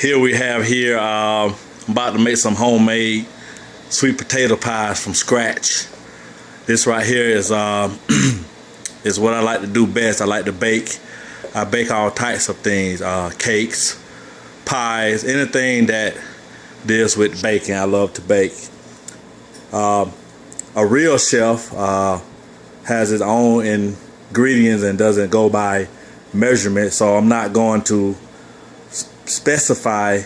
Here we have I'm about to make some homemade sweet potato pies from scratch. This right here is is what I like to do best. I like to bake. I bake all types of things, cakes, pies, anything that deals with baking. I love to bake. A real chef has his own ingredients and doesn't go by measurement, so I'm not going to specify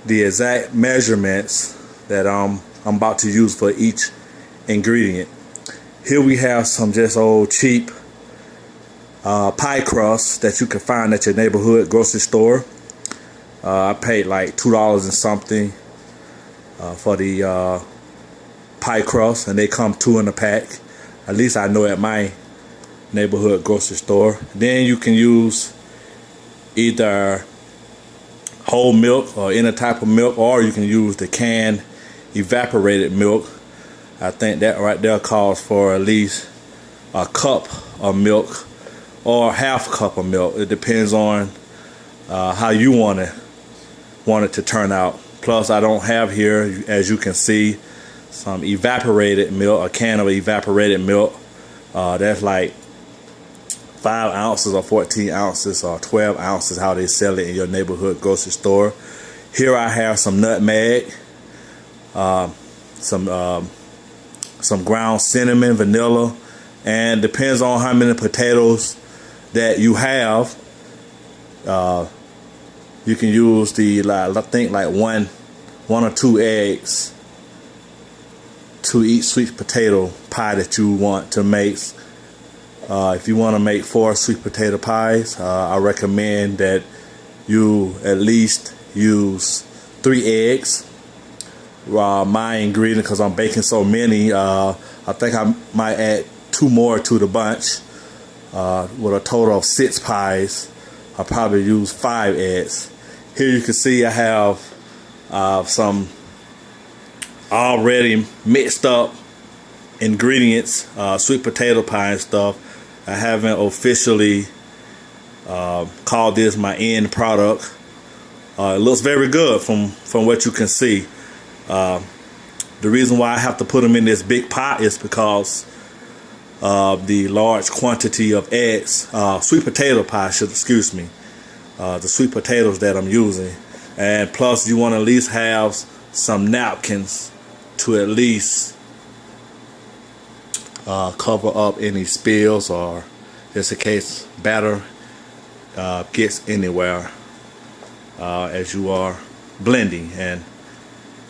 the exact measurements that I'm about to use for each ingredient. Here we have some just old cheap pie crust that you can find at your neighborhood grocery store. I paid like $2 and something for the pie crust, and they come 2 in a pack. At least I know at my neighborhood grocery store. Then you can use either whole milk or any type of milk, or you can use the canned evaporated milk. I think that right there calls for at least a cup of milk or half cup of milk. It depends on how you want it to turn out. Plus, I don't have here, as you can see, some evaporated milk, a can of evaporated milk. That's like 5 ounces or 14 ounces or 12 ounces, how they sell it in your neighborhood grocery store. Here I have some nutmeg, some ground cinnamon, vanilla, and depends on how many potatoes that you have. You can use I think like one or 2 eggs to each sweet potato pie that you want to make. If you want to make 4 sweet potato pies, I recommend that you at least use 3 eggs. My ingredient, because I'm baking so many, I think I might add 2 more to the bunch. With a total of 6 pies, I'll probably use 5 eggs. Here you can see I have some already mixed up ingredients, sweet potato pie and stuff. I haven't officially called this my end product. It looks very good from what you can see. The reason why I have to put them in this big pot is because of the large quantity of eggs, sweet potato pie, excuse me, the sweet potatoes that I'm using. And plus you want to at least have some napkins to at least cover up any spills, or just in case batter gets anywhere as you are blending. And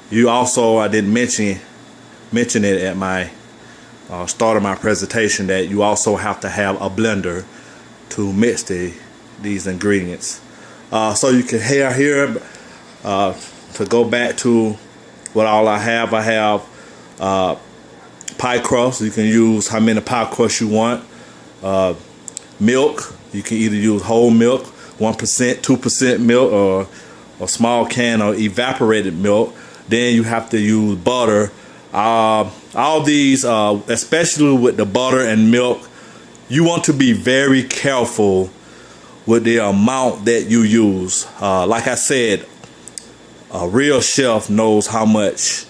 you also, I didn't mention it at my start of my presentation, that you also have to have a blender to mix these ingredients. So you can hear here, to go back to what all I have pie crust. You can use how many pie crust you want. Milk, you can either use whole milk, 1%, 2% milk, or a small can of evaporated milk. Then you have to use butter. All these, especially with the butter and milk, you want to be very careful with the amount that you use. Like I said, a real chef knows how much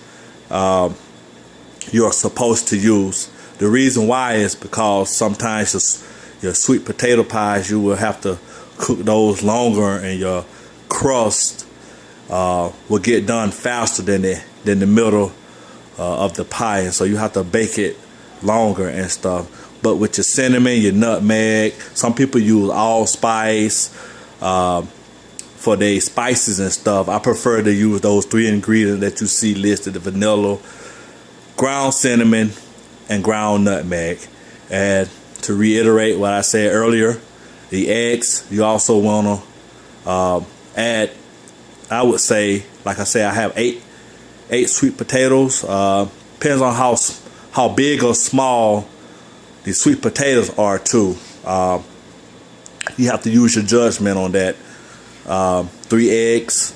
you're supposed to use. The reason why is because sometimes your sweet potato pies, you will have to cook those longer, and your crust will get done faster than the middle of the pie, and so you have to bake it longer and stuff. But with your cinnamon, your nutmeg, some people use allspice for their spices and stuff. I prefer to use those 3 ingredients that you see listed: the vanilla, ground cinnamon, and ground nutmeg. And to reiterate what I said earlier, the eggs, you also want to add, I would say, like I said, I have 8 sweet potatoes. Depends on how big or small the sweet potatoes are too. You have to use your judgment on that. 3 eggs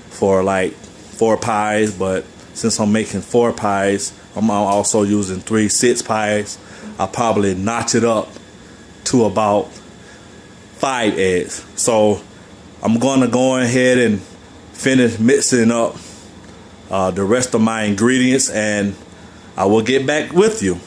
for like 4 pies, but since I'm making 4 pies, I'm also using 6 pies. I'll probably notch it up to about 5 eggs. So I'm gonna go ahead and finish mixing up the rest of my ingredients, and I will get back with you.